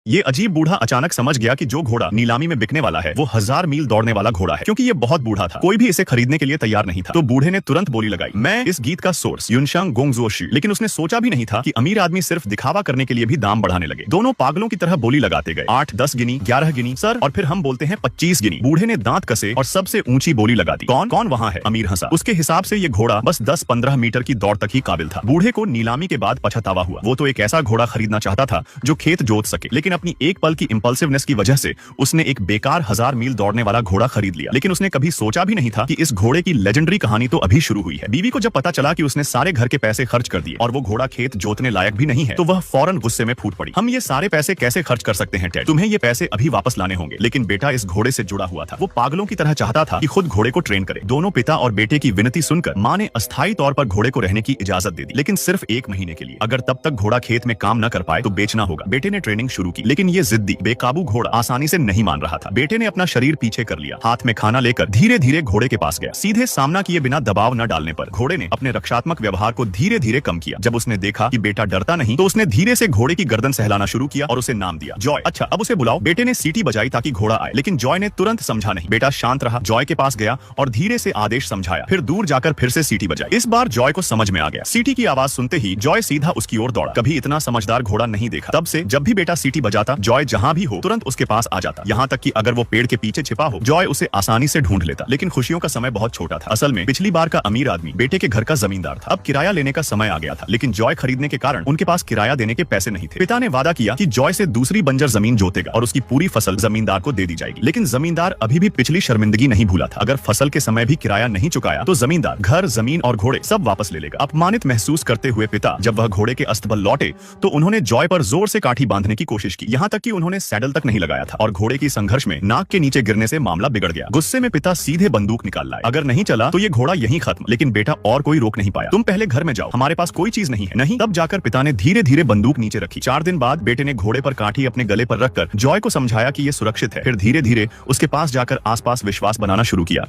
ये अजीब बूढ़ा अचानक समझ गया कि जो घोड़ा नीलामी में बिकने वाला है वो 1000 मील दौड़ने वाला घोड़ा है, क्योंकि ये बहुत बूढ़ा था। कोई भी इसे खरीदने के लिए तैयार नहीं था। तो बूढ़े ने तुरंत बोली लगाई, मैं इस गीत का सोर्स युनशांग गोंगजुओशी। लेकिन उसने सोचा भी नहीं था कि अमीर आदमी सिर्फ दिखावा करने के लिए भी दाम बढ़ाने लगे। दोनों पागलों की तरह बोली लगाते गए, 8 10 गिनी, 11 गिनी सर, और फिर हम बोलते हैं 25 गिनी। बूढ़े ने दांत कसे और सबसे ऊंची बोली लगा दी। कौन कौन वहां है? अमीर हंसा। उसके हिसाब से ये घोड़ा बस 10-15 मीटर की दौड़ तक ही काबिल था। बूढ़े को नीलामी के बाद पछतावा हुआ। वो तो एक ऐसा घोड़ा खरीदना चाहता था जो खेत जोत सके, लेकिन अपनी एक पल की इंपल्सिवनेस की वजह से उसने एक बेकार 1000 मील दौड़ने वाला घोड़ा खरीद लिया। लेकिन उसने कभी सोचा भी नहीं था कि इस घोड़े की लेजेंडरी कहानी तो अभी शुरू हुई है। बीवी को जब पता चला कि उसने सारे घर के पैसे खर्च कर दिए और वो घोड़ा खेत जोतने लायक भी नहीं है, तो वह फौरन गुस्से में फूट पड़ी। हम ये सारे पैसे कैसे खर्च कर सकते हैं टेड? तुम्हें ये पैसे अभी वापस लाने होंगे। लेकिन बेटा इस घोड़े से जुड़ा हुआ था। वो पागलों की तरह चाहता था कि खुद घोड़े को ट्रेन करे। दोनों पिता और बेटे की विनती सुनकर माँ ने अस्थायी तौर पर घोड़े को रहने की इजाजत दे दी, लेकिन सिर्फ 1 महीने के लिए। अगर तब तक घोड़ा खेत में काम न कर पाए तो बेचना होगा। बेटे ने ट्रेनिंग शुरू की, लेकिन ये जिद्दी बेकाबू घोड़ा आसानी से नहीं मान रहा था। बेटे ने अपना शरीर पीछे कर लिया, हाथ में खाना लेकर धीरे धीरे घोड़े के पास गया। सीधे सामना किए बिना दबाव न डालने पर घोड़े ने अपने रक्षात्मक व्यवहार को धीरे धीरे कम किया। जब उसने देखा कि बेटा डरता नहीं, तो उसने धीरे से घोड़े की गर्दन सहलाना शुरू किया और उसे नाम दिया जॉय। अच्छा, अब उसे बुलाओ। बेटे ने सीटी बजाई ताकि घोड़ा आए, लेकिन जॉय ने तुरंत समझा नहीं। बेटा शांत रहा, जॉय के पास गया और धीरे से आदेश समझाया। फिर दूर जाकर फिर से सीटी बजाई। इस बार जॉय को समझ में आ गया। सीटी की आवाज सुनते ही जॉय सीधा उसकी ओर दौड़ा। कभी इतना समझदार घोड़ा नहीं देखा। तब से जब भी बेटा सीटी बजाता, जॉय जहां भी हो तुरंत उसके पास आ जाता। यहाँ तक कि अगर वो पेड़ के पीछे छिपा हो, जॉय उसे आसानी से ढूंढ लेता। लेकिन खुशियों का समय बहुत छोटा था। असल में पिछली बार का अमीर आदमी बेटे के घर का जमींदार था। अब किराया लेने का समय आ गया था, लेकिन जॉय खरीदने के कारण उनके पास किराया देने के पैसे नहीं थे। पिता ने वादा किया कि जॉय से दूसरी बंजर जमीन जोतेगा और उसकी पूरी फसल जमींदार को दे दी जाएगी। लेकिन जमींदार अभी भी पिछली शर्मिंदगी नहीं भूला था। अगर फसल के समय भी किराया नहीं चुकाया तो जमींदार घर, जमीन और घोड़े सब वापस ले लेगा। अपमानित महसूस करते हुए पिता जब वह घोड़े के अस्तबल लौटे तो उन्होंने जॉय पर जोर से काठी बांधने की कोशिश की, यहाँ तक कि उन्होंने सैडल तक नहीं लगाया था और घोड़े की संघर्ष में नाक के नीचे गिरने से मामला बिगड़ गया। गुस्से में पिता सीधे बंदूक निकाल लाए। अगर नहीं चला तो ये घोड़ा यहीं खत्म। लेकिन बेटा और कोई रोक नहीं पाया। तुम पहले घर में जाओ, हमारे पास कोई चीज नहीं है। नहीं। तब जाकर पिता ने धीरे धीरे बंदूक नीचे रखी। 4 दिन बाद बेटे ने घोड़े पर काठी अपने गले पर रखकर जॉय को समझाया कि ये सुरक्षित है। फिर धीरे धीरे उसके पास जाकर आसपास विश्वास बनाना शुरू किया।